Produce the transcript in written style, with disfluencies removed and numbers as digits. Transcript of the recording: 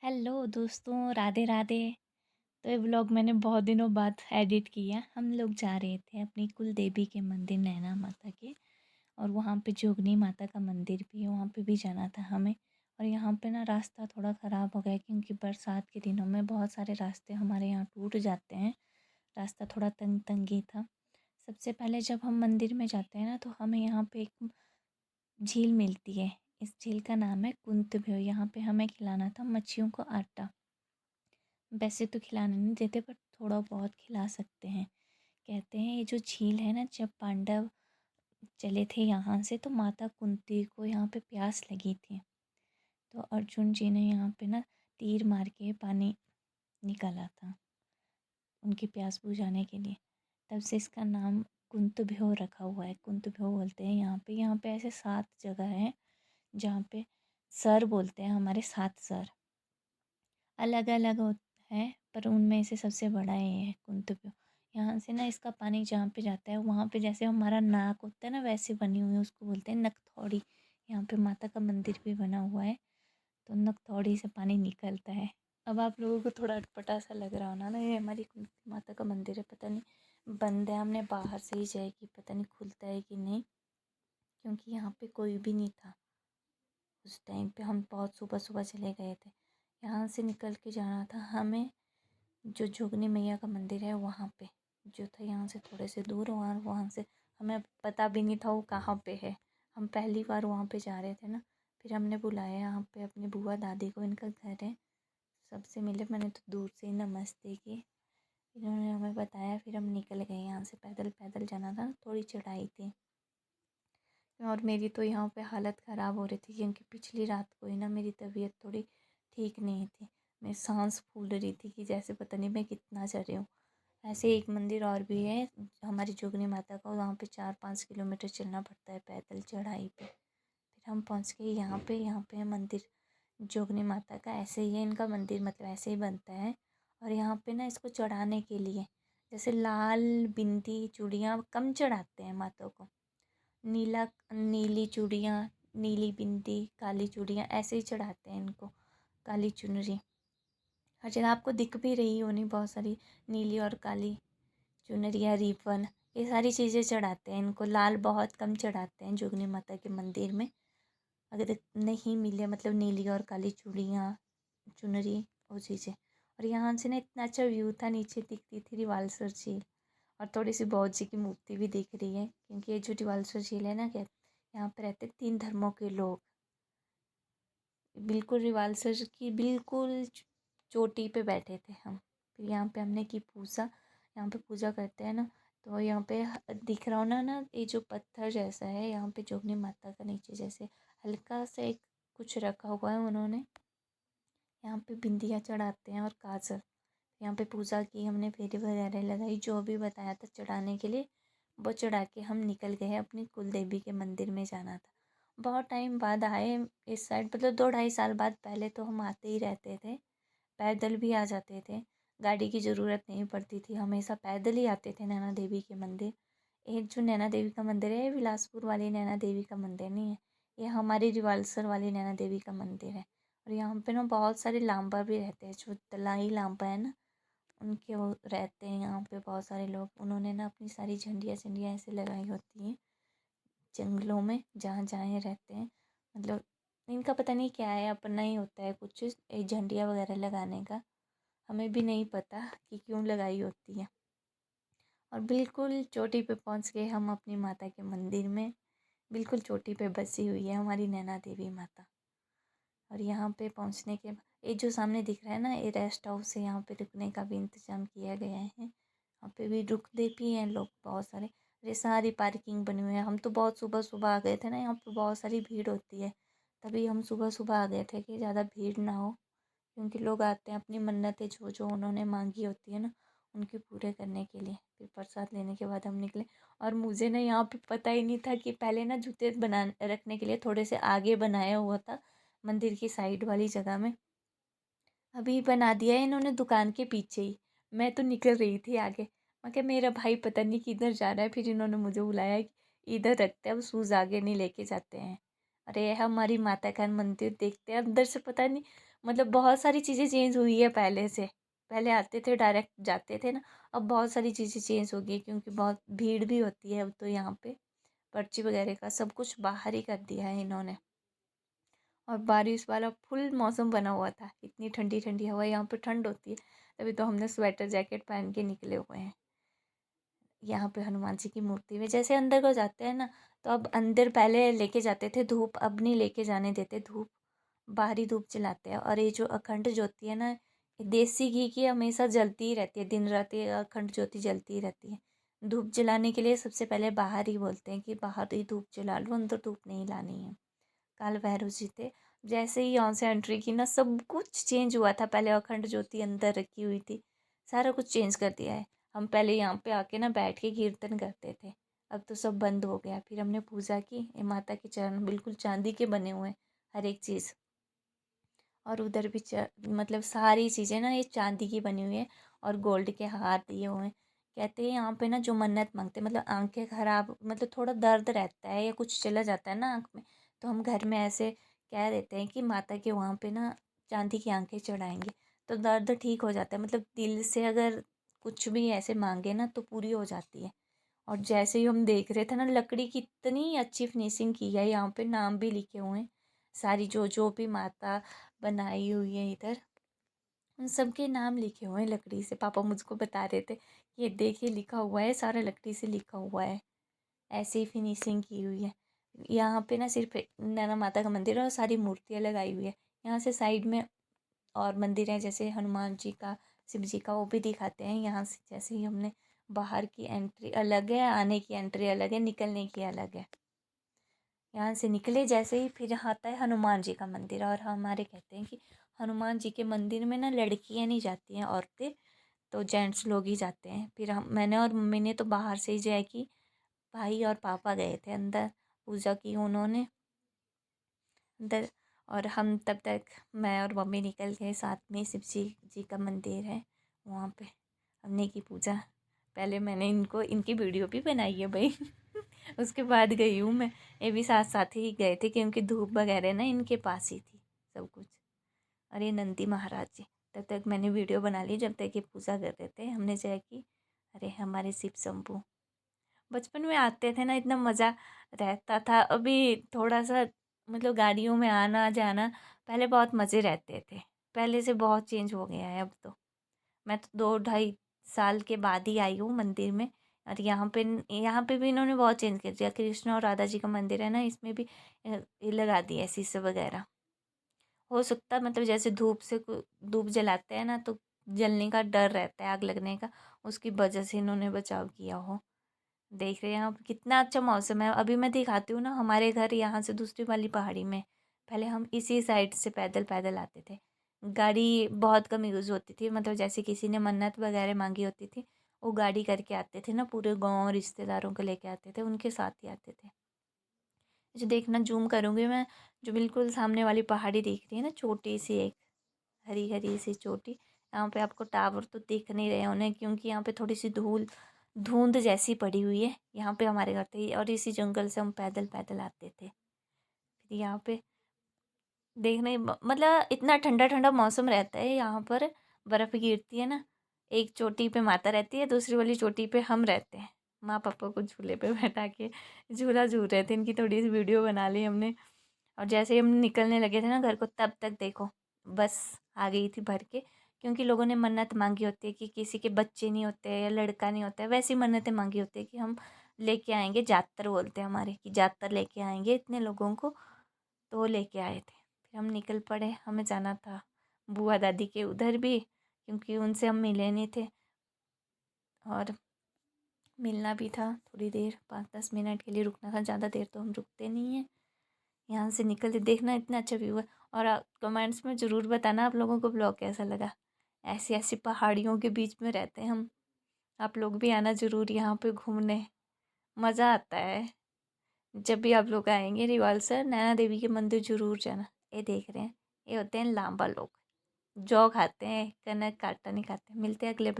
Hello दोस्तों, राधे राधे। तो ये व्लॉग मैंने बहुत दिनों बाद एडिट किया। हम लोग जा रहे थे अपनी कुल देवी के मंदिर नैना माता के, और वहाँ पे जोगनी माता का मंदिर भी है, वहाँ पे भी जाना था हमें। और यहाँ पे ना रास्ता थोड़ा ख़राब हो गया क्योंकि बरसात के दिनों में बहुत सारे रास्ते हमारे यहाँ टूट जाते हैं। रास्ता थोड़ा तंगी था। सबसे पहले जब हम मंदिर में जाते हैं ना, तो हमें यहाँ पे एक झील मिलती है। इस झील का नाम है कुंतभ्यो। यहाँ पे हमें खिलाना था मच्छियों को आटा। वैसे तो खिलाने नहीं देते पर थोड़ा बहुत खिला सकते हैं। कहते हैं ये जो झील है ना, जब पांडव चले थे यहाँ से तो माता कुंती को यहाँ पे प्यास लगी थी। तो अर्जुन जी ने यहाँ पे ना तीर मार के पानी निकाला था उनकी प्यास बुझाने के लिए। तब से इसका नाम कुंतभ्यो रखा हुआ है। कुंतभ्यो बोलते हैं यहाँ पे ऐसे 7 जगह हैं जहाँ पे सर बोलते हैं, हमारे 7 सर अलग अलग है, पर उनमें से सबसे बड़ा ये है कुंतुब्यो। यहाँ से ना इसका पानी जहाँ पे जाता है वहाँ पे जैसे हमारा नाक होता है ना, वैसे बनी हुई है, उसको बोलते हैं नकथौड़ी। यहाँ पे माता का मंदिर भी बना हुआ है, तो नकथौड़ी से पानी निकलता है। अब आप लोगों को थोड़ा अटपटा सा लग रहा होना ना, ये हमारी कुंती माता का मंदिर है, पता नहीं बंद है, हमने बाहर से ही जाएगी, पता नहीं खुलता है कि नहीं, क्योंकि यहाँ पे कोई भी नहीं था उस टाइम पे। हम बहुत सुबह सुबह चले गए थे। यहाँ से निकल के जाना था हमें जो जोगनी मैया का मंदिर है वहाँ पे, जो था यहाँ से थोड़े से दूर। वहाँ वहाँ से हमें पता भी नहीं था वो कहाँ पे है। हम पहली बार वहाँ पे जा रहे थे ना, फिर हमने बुलाया यहाँ पे अपनी बुआ दादी को, इनका घर है। सबसे मिले, मैंने तो दूर से ही नमस्ते की, इन्होंने हमें बताया, फिर हम निकल गए यहाँ से। पैदल पैदल जाना था, थोड़ी चढ़ाई थी। और मेरी तो यहाँ पे हालत ख़राब हो रही थी क्योंकि पिछली रात को ही ना मेरी तबीयत थोड़ी ठीक नहीं थी। मैं सांस फूल रही थी कि जैसे पता नहीं मैं कितना चढ़ रही हूँ। ऐसे एक मंदिर और भी है हमारी जोगनी माता का, वहाँ पे 4-5 किलोमीटर चलना पड़ता है पैदल चढ़ाई पे। फिर हम पहुँच गए यहाँ पे है मंदिर जोगनी माता का। ऐसे ही है इनका मंदिर, मतलब ऐसे ही बनता है। और यहाँ पे ना इसको चढ़ाने के लिए जैसे लाल बिंदी चूड़ियाँ कम चढ़ाते हैं माता को। नीली चूड़ियाँ, नीली बिंदी, काली चूड़ियाँ ऐसे ही चढ़ाते हैं इनको। काली चुनरी हर जगह आपको दिख भी रही होनी, बहुत सारी नीली और काली चुनरिया, रिबन, ये सारी चीज़ें चढ़ाते हैं इनको। लाल बहुत कम चढ़ाते हैं जोगनी माता के मंदिर में। अगर नहीं मिले मतलब नीली और काली चूड़ियाँ, चुनरी, वो चीज़ें। और यहाँ से ना इतना अच्छा व्यू था, नीचे दिखती थी रिवाल्सर झील, और थोड़ी सी बौद्ध जी की मूर्ति भी दिख रही है क्योंकि ये जो रिवाल्सर झील है ना, क्या यहाँ पे रहते 3 धर्मों के लोग। बिल्कुल रिवाल्सर की बिल्कुल चोटी पे बैठे थे हम। फिर यहाँ पे हमने की पूजा। यहाँ पे पूजा करते हैं ना, तो यहाँ पे दिख रहा हो ना ये जो पत्थर जैसा है, यहाँ पे जोगनी माता का नीचे जैसे हल्का सा एक कुछ रखा हुआ है उन्होंने। यहाँ पे बिंदिया चढ़ाते हैं और काजल। यहाँ पे पूजा की हमने, फेरी वगैरह लगाई, जो भी बताया था चढ़ाने के लिए वो चढ़ा के हम निकल गए। अपनी कुल देवी के मंदिर में जाना था। बहुत टाइम बाद आए इस साइड, मतलब 2-2.5 साल बाद। पहले तो हम आते ही रहते थे, पैदल भी आ जाते थे, गाड़ी की ज़रूरत नहीं पड़ती थी, हमेशा पैदल ही आते थे नैना देवी के मंदिर। एक जो नैना देवी का मंदिर है, ये बिलासपुर वाली नैना देवी का मंदिर नहीं है, ये हमारी रिवाल्सर वाली नैना देवी का मंदिर है। और यहाँ पे ना बहुत सारे लांबा भी रहते हैं, जो तलाई लांबा है ना, उनके वो रहते हैं यहाँ पे बहुत सारे लोग। उन्होंने ना अपनी सारी झंडियाँ झंडियाँ ऐसे लगाई होती हैं जंगलों में, जहाँ जहाँ ये रहते हैं। मतलब इनका पता नहीं क्या है, अपना ही होता है कुछ झंडियाँ वगैरह लगाने का। हमें भी नहीं पता कि क्यों लगाई होती है। और बिल्कुल चोटी पे पहुँच गए हम अपनी माता के मंदिर में। बिल्कुल चोटी पे बसी हुई है हमारी नैना देवी माता। और यहाँ पे पहुँचने के ये जो सामने दिख रहा है ना, ये रेस्ट हाउस है। यहाँ पे रुकने का भी इंतज़ाम किया गया है। यहाँ पे भी रुकते भी हैं लोग बहुत सारे। ये सारी पार्किंग बनी हुई है। हम तो बहुत सुबह सुबह आ गए थे ना, यहाँ पे बहुत सारी भीड़ होती है, तभी हम सुबह सुबह आ गए थे कि ज़्यादा भीड़ ना हो। क्योंकि लोग आते हैं अपनी मन्नतें जो जो उन्होंने मांगी होती है ना, उनके पूरे करने के लिए। फिर प्रसाद लेने के बाद हम निकले। और मुझे ना यहाँ पे पता ही नहीं था कि पहले ना जूते बना रखने के लिए थोड़े से आगे बनाया हुआ था मंदिर की साइड वाली जगह में। अभी बना दिया है इन्होंने दुकान के पीछे ही। मैं तो निकल रही थी आगे, मैं क्या मेरा भाई पता नहीं किधर जा रहा है, फिर इन्होंने मुझे बुलाया कि इधर रखते हैं, अब शूज़ आगे नहीं लेके जाते हैं। अरे हमारी माता का मंदिर देखते हैं अंदर से, पता नहीं मतलब बहुत सारी चीज़ें चेंज हुई है पहले से। पहले आते थे डायरेक्ट जाते थे ना, अब बहुत सारी चीज़ें चेंज हो गई क्योंकि बहुत भीड़ भी होती है अब तो यहाँ पे। पर्ची वगैरह का सब कुछ बाहर ही कर दिया है इन्होंने। और बारिश वाला फुल मौसम बना हुआ था, इतनी ठंडी ठंडी हवा, यहाँ पे ठंड होती है तभी तो हमने स्वेटर जैकेट पहन के निकले हुए हैं। यहाँ पे हनुमान जी की मूर्ति में जैसे अंदर को जाते हैं ना, तो अब अंदर पहले लेके जाते थे धूप, अब नहीं लेके जाने देते धूप, बाहरी धूप जलाते हैं। और ये जो अखंड ज्योति है ना, ये देसी घी की हमेशा जलती ही रहती है, दिन रात ये अखंड ज्योति जलती ही रहती है। धूप जलाने के लिए सबसे पहले बाहर ही बोलते हैं कि बाहर ही धूप जला लो, अंदर धूप नहीं लानी है। काल भैरव जी थे, जैसे ही यहाँ से एंट्री की ना सब कुछ चेंज हुआ था। पहले अखंड ज्योति अंदर रखी हुई थी, सारा कुछ चेंज कर दिया है। हम पहले यहाँ पे आके ना बैठ के कीर्तन करते थे, अब तो सब बंद हो गया। फिर हमने पूजा की, ये माता के चरण बिल्कुल चांदी के बने हुए हैं हर एक चीज़। और उधर भी मतलब सारी चीज़ें ना ये चांदी की बनी हुई है और गोल्ड के हार दिए हुए हैं। कहते हैं यहाँ पे ना जो मन्नत मांगते हैं, मतलब आंखें खराब, मतलब थोड़ा दर्द रहता है या कुछ चला जाता है ना आँख में, तो हम घर में ऐसे कह देते हैं कि माता के वहाँ पे ना चांदी की आंखें चढ़ाएंगे तो दर्द ठीक हो जाता है। मतलब दिल से अगर कुछ भी ऐसे मांगे ना तो पूरी हो जाती है। और जैसे ही हम देख रहे थे ना, लकड़ी की इतनी अच्छी फिनिशिंग की है, यहाँ पे नाम भी लिखे हुए हैं सारी जो जो भी माता बनाई हुई है इधर, उन सब के नाम लिखे हुए हैं लकड़ी से। पापा मुझको बता रहे थे, ये देखिए लिखा हुआ है, सारा लकड़ी से लिखा हुआ है, ऐसे ही फिनिशिंग की हुई है। यहाँ पे ना सिर्फ नैना माता का मंदिर है और सारी मूर्तियाँ लगाई हुई है। यहाँ से साइड में और मंदिर हैं जैसे हनुमान जी का, शिव जी का, वो भी दिखाते हैं। यहाँ से जैसे ही हमने बाहर की एंट्री अलग है, आने की एंट्री अलग है, निकलने की अलग है। यहाँ से निकले जैसे ही फिर यहाँ आता है हनुमान जी का मंदिर। और हमारे कहते हैं कि हनुमान जी के मंदिर में ना लड़कियाँ नहीं जाती हैं, औरतें, तो जेंट्स लोग ही जाते हैं। फिर हम, मैंने और मम्मी ने तो बाहर से ही जाए कि भाई और पापा गए थे अंदर, पूजा की उन्होंने अंदर। और हम तब तक, मैं और मम्मी निकल गए साथ में। शिव जी का मंदिर है वहाँ पे, हमने की पूजा। पहले मैंने इनको, इनकी वीडियो भी बनाई है भाई उसके बाद गई हूँ मैं। ये भी साथ साथ ही गए थे क्योंकि धूप वगैरह ना इनके पास ही थी सब कुछ। और ये नंदी महाराज जी, तब तक मैंने वीडियो बना ली जब तक ये पूजा कर रहे थे। हमने चाहे कि अरे हमारे शिव शंभू, बचपन में आते थे ना इतना मज़ा रहता था। अभी थोड़ा सा मतलब गाड़ियों में आना जाना, पहले बहुत मज़े रहते थे, पहले से बहुत चेंज हो गया है अब तो। मैं तो 2 ढाई साल के बाद ही आई हूँ मंदिर में। और यहाँ पे भी इन्होंने बहुत चेंज कर दिया। कृष्ण और राधा जी का मंदिर है ना, इसमें भी ये लगा दिया है शीशे वगैरह। हो सकता है मतलब जैसे धूप से धूप जलाते हैं ना तो जलने का डर रहता है, आग लगने का, उसकी वजह से इन्होंने बचाव किया हो। देख रहे हैं आप कितना अच्छा मौसम है। अभी मैं दिखाती हूँ ना, हमारे घर यहाँ से दूसरी वाली पहाड़ी में, पहले हम इसी साइड से पैदल पैदल आते थे। गाड़ी बहुत कम यूज़ होती थी, मतलब जैसे किसी ने मन्नत वगैरह मांगी होती थी, वो गाड़ी करके आते थे ना, पूरे गांव रिश्तेदारों को लेके आते थे, उनके साथ ही आते थे। जो देखना, जूम करूँगी मैं, जो बिल्कुल सामने वाली पहाड़ी दिख रही है ना, छोटी सी एक हरी हरी सी चोटी, यहाँ पे आपको टावर तो दिख नहीं रहे होने क्योंकि यहाँ पे थोड़ी सी धुंध जैसी पड़ी हुई है। यहाँ पे हमारे घर थे और इसी जंगल से हम पैदल पैदल आते थे। फिर यहाँ पे देखने मतलब इतना ठंडा ठंडा मौसम रहता है यहाँ पर, बर्फ़ गिरती है ना। एक चोटी पे माता रहती है, दूसरी वाली चोटी पे हम रहते हैं। माँ पापा को झूले पे बैठा के झूला झूल रहे थे, इनकी थोड़ी सी वीडियो बना ली हमने। और जैसे ही हम निकलने लगे थे ना घर को, तब तक देखो बस आ गई थी भर के। क्योंकि लोगों ने मन्नत मांगी होती है कि किसी के बच्चे नहीं होते या लड़का नहीं होता है, वैसी मन्नतें मांगी होती है कि हम लेके आएंगे, जातर बोलते हैं हमारे, कि जातर लेके आएंगे इतने लोगों को। तो वो लेके आए थे, फिर हम निकल पड़े। हमें जाना था बुआ दादी के उधर भी, क्योंकि उनसे हम मिले नहीं थे और मिलना भी था। थोड़ी देर 5-10 मिनट के लिए रुकना था, ज़्यादा देर तो हम रुकते नहीं हैं। यहाँ से निकलते देखना इतना अच्छा व्यू है। और कमेंट्स में ज़रूर बताना आप लोगों को ब्लॉग कैसा लगा। ऐसी ऐसी पहाड़ियों के बीच में रहते हैं हम, आप लोग भी आना ज़रूर यहाँ पे घूमने, मज़ा आता है। जब भी आप लोग आएंगे रिवालसर नैना देवी के मंदिर ज़रूर जाना। ये देख रहे हैं, ये होते हैं लांबा लोग, जौ खाते हैं, कनक का आटा नहीं खाते। मिलते हैं अगले